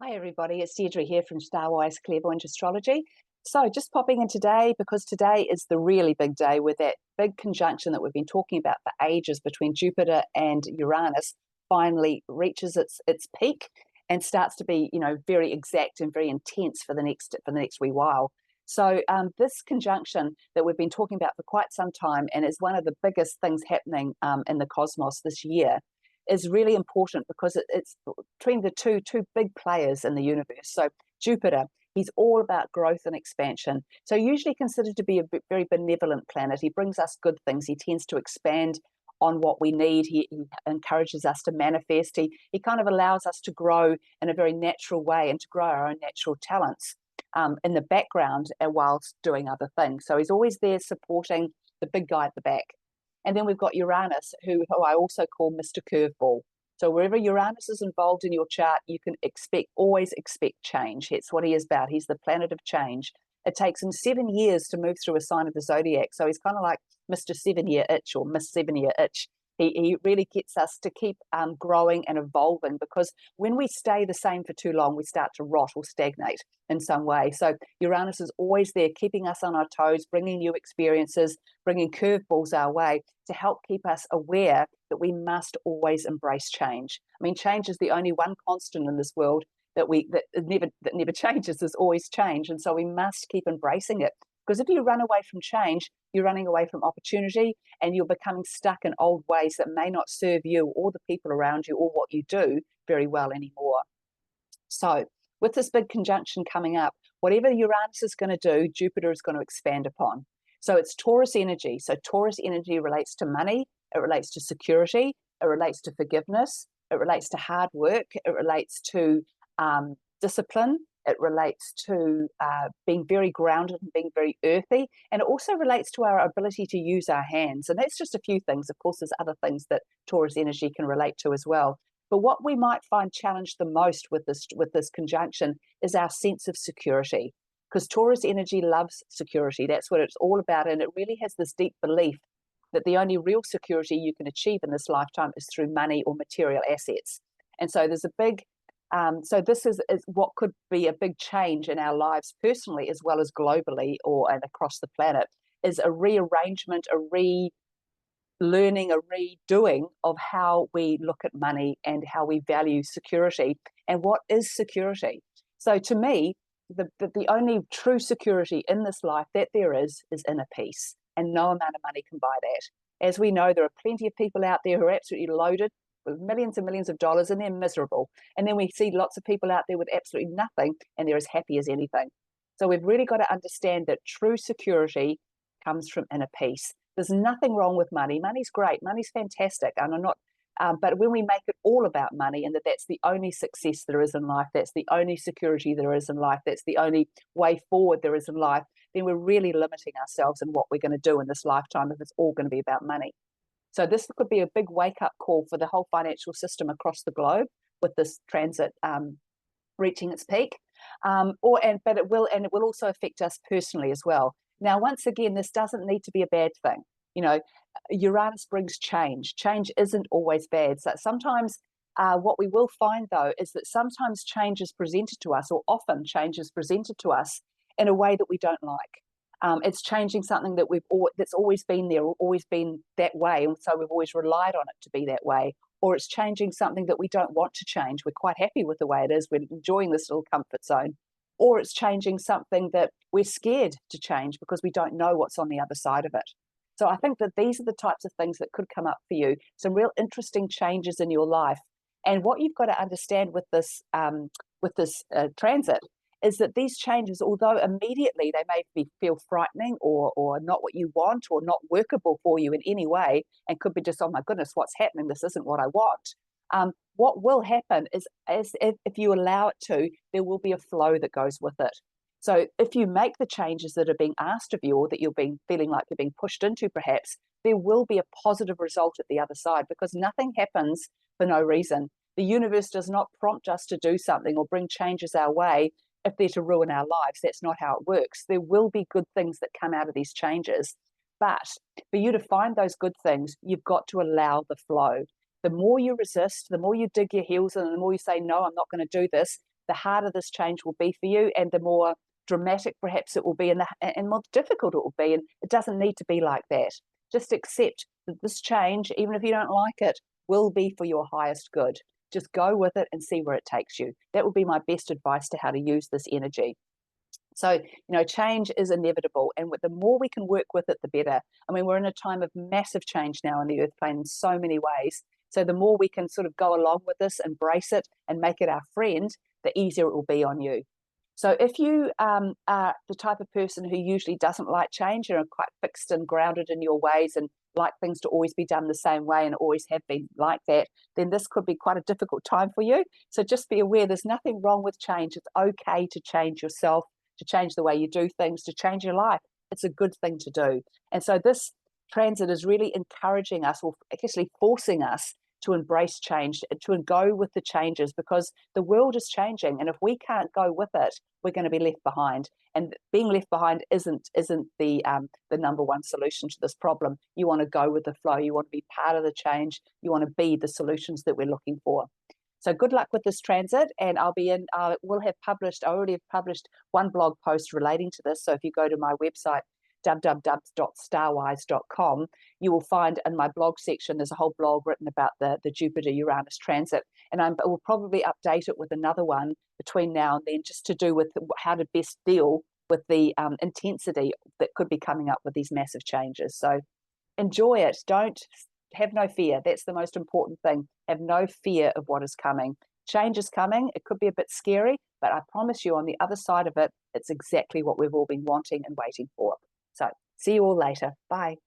Hi everybody, it's Deirdre here from Starwise Clairvoyant Astrology. So just popping in today because today is the really big day with that big conjunction that we've been talking about for ages between Jupiter and Uranus finally reaches its peak and starts to be, very exact and very intense for the next wee while. So this conjunction that we've been talking about for quite some time and is one of the biggest things happening in the cosmos this year is really important because it's between the two big players in the universe. So Jupiter, he's all about growth and expansion. So usually considered to be a very benevolent planet. He brings us good things. He tends to expand on what we need. He encourages us to manifest. He kind of allows us to grow in a very natural way and to grow our own natural talents in the background whilst doing other things. So he's always there supporting the big guy at the back. And then we've got Uranus, who I also call Mr. Curveball. So wherever Uranus is involved in your chart, you can always expect change. It's what he is about. He's the planet of change. It takes him 7 years to move through a sign of the zodiac. So he's kind of like Mr. 7-year itch or Miss 7-year itch. He really gets us to keep growing and evolving, because when we stay the same for too long, we start to rot or stagnate in some way. So Uranus is always there, keeping us on our toes, bringing new experiences, bringing curveballs our way to help keep us aware that we must always embrace change. I mean, change is the only one constant in this world that never changes. There's always change, and so we must keep embracing it. Because if you run away from change, you're running away from opportunity, and you're becoming stuck in old ways that may not serve you or the people around you or what you do very well anymore. So with this big conjunction coming up, whatever Uranus is going to do, Jupiter is going to expand upon. So it's Taurus energy. So Taurus energy relates to money, it relates to security, it relates to forgiveness, it relates to hard work, it relates to discipline, it relates to being very grounded and being very earthy, and it also relates to our ability to use our hands. And that's just a few things. Of course, there's other things that Taurus energy can relate to as well. But what we might find challenged the most with this conjunction is our sense of security, because Taurus energy loves security. That's what it's all about, and it really has this deep belief that the only real security you can achieve in this lifetime is through money or material assets. And so there's a big so this is what could be a big change in our lives personally as well as globally and across the planet, is a rearrangement, a relearning, a redoing of how we look at money and how we value security and what is security. So to me, the only true security in this life that there is inner peace, and no amount of money can buy that. As we know, there are plenty of people out there who are absolutely loaded with millions and millions of dollars, and they're miserable. And then we see lots of people out there with absolutely nothing, and they're as happy as anything. So we've really got to understand that true security comes from inner peace. There's nothing wrong with money. Money's great. Money's fantastic. And I'm not, but when we make it all about money, and that's the only success there is in life, that's the only security there is in life, that's the only way forward there is in life, then we're really limiting ourselves in what we're going to do in this lifetime if it's all going to be about money. So this could be a big wake-up call for the whole financial system across the globe with this transit reaching its peak. But it will also affect us personally as well. Now, once again, this doesn't need to be a bad thing. Uranus brings change. Change isn't always bad. So sometimes what we will find, though, is that sometimes change is presented to us, or often change is presented to us in a way that we don't like. It's changing something that that's always been there, or always been that way, and so we've always relied on it to be that way. Or it's changing something that we don't want to change. We're quite happy with the way it is. We're enjoying this little comfort zone. Or it's changing something that we're scared to change because we don't know what's on the other side of it. So I think that these are the types of things that could come up for you, some real interesting changes in your life. And what you've got to understand with this transit is that these changes, although immediately they may feel frightening or not what you want or not workable for you in any way, and could be just, oh my goodness, what's happening? This isn't what I want. What will happen is, if you allow it to, there will be a flow that goes with it. So if you make the changes that are being asked of you, or that you're feeling like you're being pushed into perhaps, there will be a positive result at the other side, because nothing happens for no reason. The universe does not prompt us to do something or bring changes our way if they're to ruin our lives. That's not how it works. There will be good things that come out of these changes. But for you to find those good things, you've got to allow the flow. The more you resist, the more you dig your heels in, and the more you say, no, I'm not going to do this, the harder this change will be for you, and the more dramatic perhaps it will be, and more difficult it will be. And it doesn't need to be like that. Just accept that this change, even if you don't like it, will be for your highest good. Just go with it and see where it takes you. That would be my best advice to how to use this energy. So, change is inevitable, and the more we can work with it, the better. I mean, we're in a time of massive change now in the Earth plane in so many ways. So the more we can sort of go along with this, embrace it, and make it our friend, the easier it will be on you. So if you are the type of person who usually doesn't like change, you're quite fixed and grounded in your ways and like things to always be done the same way and always have been like that, then this could be quite a difficult time for you. So just be aware there's nothing wrong with change. It's okay to change yourself, to change the way you do things, to change your life. It's a good thing to do. And so this transit is really encouraging us, or actually forcing us to embrace change, to go with the changes, because the world is changing, and if we can't go with it, we're going to be left behind. And being left behind isn't the number one solution to this problem. You want to go with the flow. You want to be part of the change. You want to be the solutions that we're looking for. So good luck with this transit, and I already have published one blog post relating to this. So if you go to my website, www.starwise.com, you will find in my blog section, there's a whole blog written about the Jupiter-Uranus transit, and I will probably update it with another one between now and then, just to do with how to best deal with the intensity that could be coming up with these massive changes. So enjoy it. Have no fear. That's the most important thing. Have no fear of what is coming. Change is coming. It could be a bit scary, but I promise you on the other side of it, it's exactly what we've all been wanting and waiting for. So see you all later. Bye.